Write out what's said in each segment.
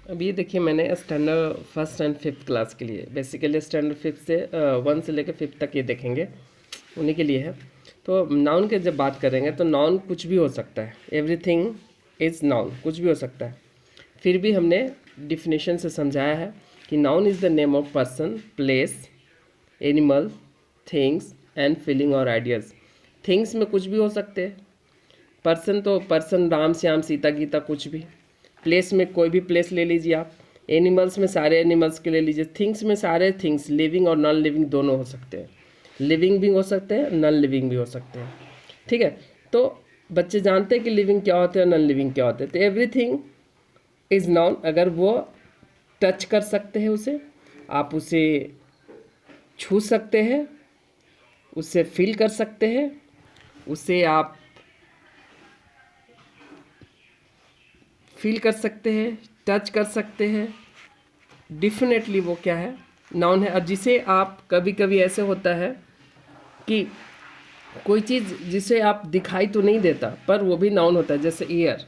अब ये देखिए, मैंने standard first and fifth class के लिए, बेसिकली स्टैंडर्ड फिफ्थ से 1 से लेकर 5 तक ये देखेंगे, उन्हीं के लिए है। तो नाउन के जब बात करेंगे तो नाउन कुछ भी हो सकता है, एवरीथिंग इज़ नाउन, कुछ भी हो सकता है। फिर भी हमने डिफिनेशन से समझाया है कि noun is the name of person, place, animal, things and feeling और आइडियाज़। थिंग्स में कुछ भी हो सकते हैं, पर्सन तो पर्सन, राम श्याम सीता गीता, कुछ भी। प्लेस में कोई भी प्लेस ले लीजिए आप, एनिमल्स में सारे एनिमल्स के ले लीजिए, थिंग्स में सारे थिंग्स, लिविंग और नॉन लिविंग दोनों हो सकते हैं, लिविंग भी हो सकते हैं, नॉन लिविंग भी हो सकते हैं। ठीक है, तो बच्चे जानते हैं कि लिविंग क्या होते हैं, नॉन लिविंग क्या होते हैं। तो एवरीथिंग इज़ नाउन, अगर वो टच कर सकते हैं उसे, आप उसे छू सकते हैं, उसे फील कर सकते हैं, उसे आप फील कर सकते हैं, टच कर सकते हैं, डिफिनेटली वो क्या है, नाउन है। और जिसे आप कभी कभी ऐसे होता है कि कोई चीज़ जिसे आप दिखाई तो नहीं देता पर वो भी नाउन होता है, जैसे ईयर।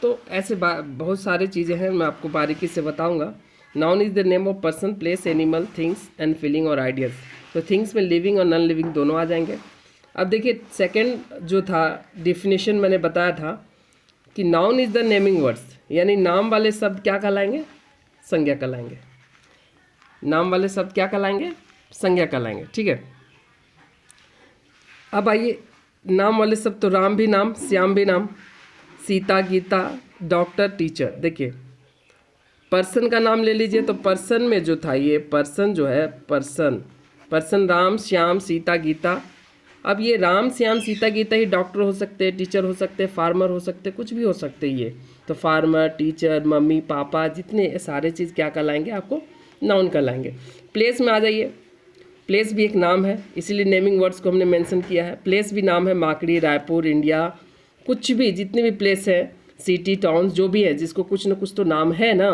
तो ऐसे बहुत सारी चीज़ें हैं, मैं आपको बारीकी से बताऊंगा। Noun is the name of person, place, animal, things and feeling और आइडियाज़। तो थिंग्स में लिविंग और नॉन लिविंग दोनों आ जाएंगे। अब देखिए, सेकंड जो था डिफिनेशन मैंने बताया था कि noun is the naming words, यानी नाम वाले शब्द क्या कहलाएंगे, संज्ञा कहलाएंगे। नाम वाले शब्द क्या कहलाएंगे, संज्ञा कहलाएंगे। ठीक है, अब आइए, नाम वाले शब्द तो राम भी नाम, श्याम भी नाम, सीता गीता, डॉक्टर, टीचर। देखिए, पर्सन का नाम ले लीजिए, तो पर्सन में जो था, ये पर्सन जो है, पर्सन पर्सन राम श्याम सीता गीता। अब ये राम श्याम सीता गीता ही डॉक्टर हो सकते हैं, टीचर हो सकते हैं, फार्मर हो सकते हैं, कुछ भी हो सकते हैं ये। तो फार्मर, टीचर, मम्मी पापा, जितने सारे चीज़ क्या कहलाएंगे, आपको नाउन कहलाएंगे। प्लेस में आ जाइए, प्लेस भी एक नाम है, इसीलिए नेमिंग वर्ड्स को हमने मेंशन किया है। प्लेस भी नाम है, माकड़ी, रायपुर, इंडिया, कुछ भी, जितने भी प्लेस है, सिटी, टाउन, जो भी है, जिसको कुछ ना कुछ तो नाम है ना,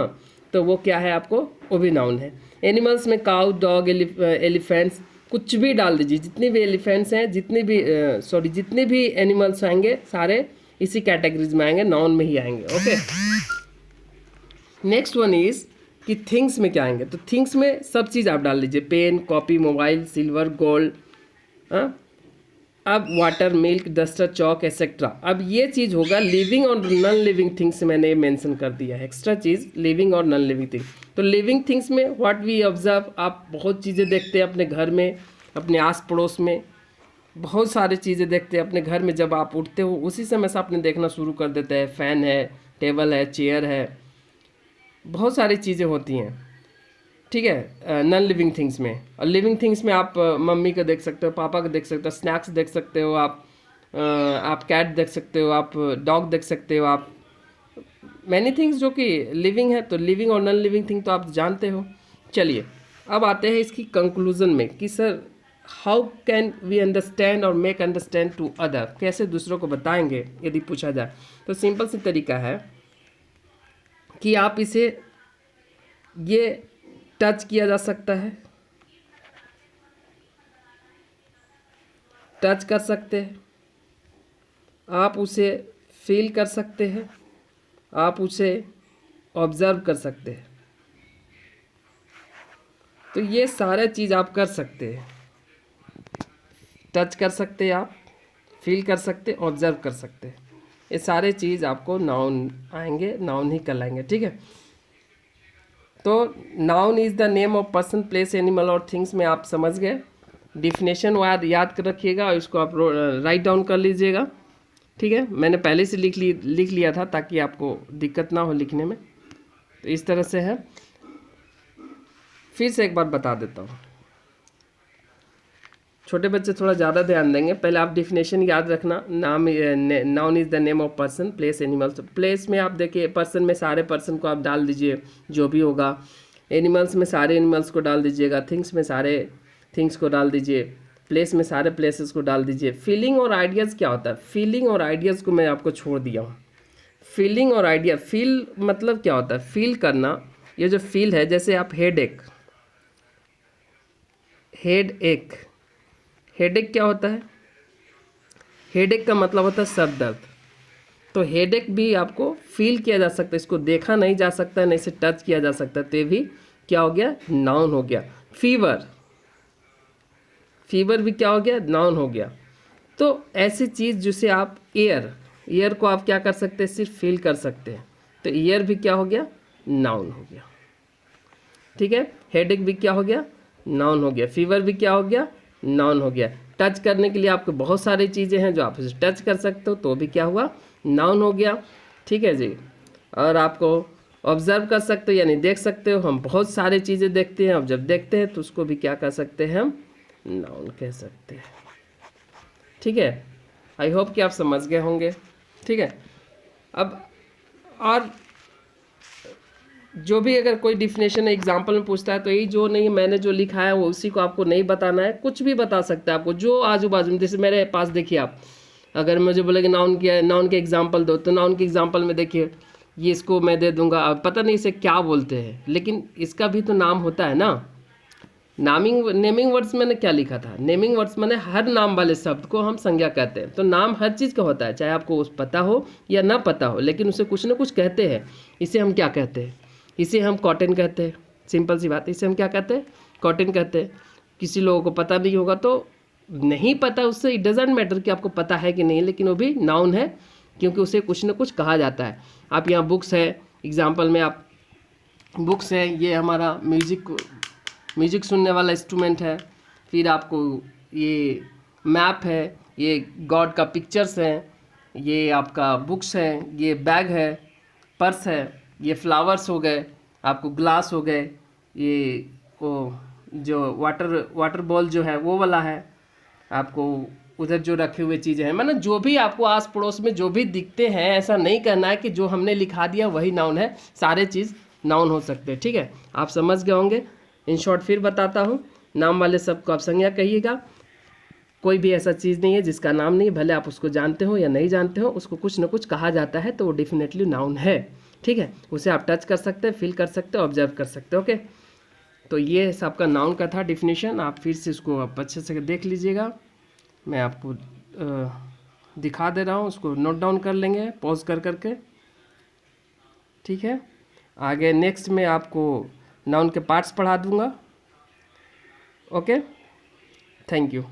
तो वो क्या है आपको, वो भी नाउन है। एनिमल्स में काउ, डॉग, एलिफेंट्स, कुछ भी डाल दीजिए, जितने भी एलिफेंट्स हैं, जितने भी एनिमल्स आएंगे, सारे इसी कैटेगरीज में आएंगे, नाउन में ही आएंगे। ओके, नेक्स्ट वन इज कि थिंग्स में क्या आएंगे। तो थिंग्स में सब चीज़ आप डाल लीजिए, pen, copy, mobile, silver, gold, हाँ। अब water, milk, duster, chalk, etcetera. अब ये चीज़ होगा लिविंग और नॉन लिविंग थिंग्स, मैंने मेंशन कर दिया है एक्स्ट्रा चीज़, लिविंग और नॉन लिविंग थिंग। तो लिविंग थिंग्स में व्हाट वी ऑब्जर्व, आप बहुत चीज़ें देखते हैं अपने घर में, अपने आस पड़ोस में, बहुत सारी चीज़ें देखते हैं अपने घर में। जब आप उठते हो उसी समय से आपने देखना शुरू कर देते हैं, फ़ैन है, टेबल है, चेयर है, बहुत सारी चीज़ें होती हैं। ठीक है, नॉन लिविंग थिंग्स में। और लिविंग थिंग्स में आप मम्मी को देख सकते हो, पापा को देख सकते हो, स्नैक्स देख सकते हो आप कैट देख सकते हो, आप डॉग देख सकते हो, आप मैनी थिंग्स जो कि लिविंग है। तो लिविंग और नॉन लिविंग थिंग तो आप जानते हो। चलिए, अब आते हैं इसकी कंक्लूजन में कि sir how can we understand और मेक अंडरस्टैंड टू अदर, कैसे दूसरों को बताएंगे यदि पूछा जाए। तो सिंपल सी तरीका है कि आप इसे, ये टच किया जा सकता है, टच कर सकते हैं, आप उसे फील कर सकते हैं, आप उसे ऑब्जर्व कर सकते हैं। तो ये सारे चीज़ आप कर सकते हैं, टच कर सकते हैं, आप फील कर सकते, ऑब्जर्व कर सकते हैं। ये सारे चीज़ आपको नाउन आएंगे, नाउन ही कहलाएंगे। ठीक है, तो noun is the name of person, place, animal और थिंग्स में आप समझ गए। डिफिनेशन याद कर रखिएगा और इसको आप राइट डाउन कर लीजिएगा। ठीक है, मैंने पहले से लिख लिया था ताकि आपको दिक्कत ना हो लिखने में। तो इस तरह से है, फिर से एक बार बता देता हूँ, छोटे बच्चे थोड़ा ज़्यादा ध्यान देंगे। पहले आप डिफिनेशन याद रखना। Noun is the name of person, place, animals. Place में आप देखिए, पर्सन में सारे पर्सन को आप डाल दीजिए जो भी होगा, एनिमल्स में सारे एनिमल्स को डाल दीजिएगा, थिंग्स में सारे थिंग्स को डाल दीजिए, प्लेस में सारे प्लेसेस को डाल दीजिए। फीलिंग और आइडियाज़ क्या होता है, फीलिंग और आइडियाज़ को मैं आपको छोड़ दिया हूँ। फीलिंग और आइडिया, फील मतलब क्या होता है, फील करना। ये जो फील है, जैसे आप हेड एक, हेडेक क्या होता है, हेडेक का मतलब होता है सर दर्द। तो हेडेक भी आपको फील किया जा सकता है, इसको देखा नहीं जा सकता, नहीं से टच किया जा सकता, तो ये भी क्या हो गया, नाउन हो गया। फीवर, फीवर भी क्या हो गया, नाउन हो गया। तो ऐसी चीज़ जिसे आप एयर को आप क्या कर सकते हैं, सिर्फ फील कर सकते हैं, तो एयर भी क्या हो गया, नाउन हो गया। ठीक है, हेडेक भी क्या हो गया, नाउन हो गया। फीवर भी क्या हो गया, नाउन हो गया। टच करने के लिए आपको बहुत सारी चीज़ें हैं जो आप उसे टच कर सकते हो, तो भी क्या हुआ, नाउन हो गया। ठीक है जी। और आपको ऑब्जर्व कर सकते हो यानी देख सकते हो, हम बहुत सारी चीज़ें देखते हैं, अब जब देखते हैं तो उसको भी क्या कर सकते हैं, हम नाउन कह सकते हैं। ठीक है, आई होप कि आप समझ गए होंगे। ठीक है, अब और जो भी अगर कोई डिफिनेशन एग्जाम्पल में पूछता है तो यही जो नहीं मैंने जो लिखा है वो उसी को आपको नहीं बताना है, कुछ भी बता सकता है आपको जो आजू बाजू में। जैसे मेरे पास देखिए आप, अगर मुझे बोले कि नाउन के एग्जाम्पल दो, तो नाउन के एग्जाम्पल में देखिए ये इसको मैं दे दूंगा, अब पता नहीं इसे क्या बोलते हैं, लेकिन इसका भी तो नाम होता है ना। नेमिंग वर्ड्स मैंने क्या लिखा था, नेमिंग वर्ड्स मैंने हर नाम वाले शब्द को हम संज्ञा कहते हैं। तो नाम हर चीज़ का होता है, चाहे आपको उस पता हो या ना पता हो, लेकिन उसे कुछ ना कुछ कहते हैं। इसे हम क्या कहते हैं, इसे हम कॉटन कहते हैं, सिंपल सी बात, इसे हम क्या कहते हैं, कॉटन कहते हैं। किसी लोगों को पता नहीं होगा तो नहीं पता, उससे इट डजेंट मैटर कि आपको पता है कि नहीं, लेकिन वो भी नाउन है क्योंकि उसे कुछ ना कुछ कहा जाता है। आप यहाँ बुक्स है, एग्जाम्पल में आप बुक्स है, ये हमारा म्यूजिक सुनने वाला इंस्ट्रूमेंट है। फिर आपको ये मैप है, ये गॉड का पिक्चर्स हैं, ये आपका बुक्स हैं, ये बैग है, पर्स है, ये फ्लावर्स हो गए, आपको ग्लास हो गए, ये वो जो वाटर बॉल जो है वो वाला है, आपको उधर जो रखे हुए चीज़ें हैं, मतलब जो भी आपको आस पड़ोस में जो भी दिखते हैं, ऐसा नहीं करना है कि जो हमने लिखा दिया वही नाउन है, सारे चीज़ नाउन हो सकते हैं। ठीक है, आप समझ गए होंगे। इन शॉर्ट फिर बताता हूँ, नाम वाले सब को आप संज्ञा कहिएगा। कोई भी ऐसा चीज़ नहीं है जिसका नाम नहीं, भले आप उसको जानते हो या नहीं जानते हो, उसको कुछ ना कुछ कहा जाता है, तो वो डेफिनेटली नाउन है। ठीक है, उसे आप टच कर सकते हैं, फील कर सकते हो, ऑब्जर्व कर सकते हो। ओके, तो ये सबका नाउन का था डिफिनेशन। आप फिर से इसको आप अच्छे से देख लीजिएगा, मैं आपको दिखा दे रहा हूँ, उसको नोट डाउन कर लेंगे पॉज कर करके। ठीक है, आगे नेक्स्ट में आपको नाउन के पार्ट्स पढ़ा दूंगा। Okay, thank you.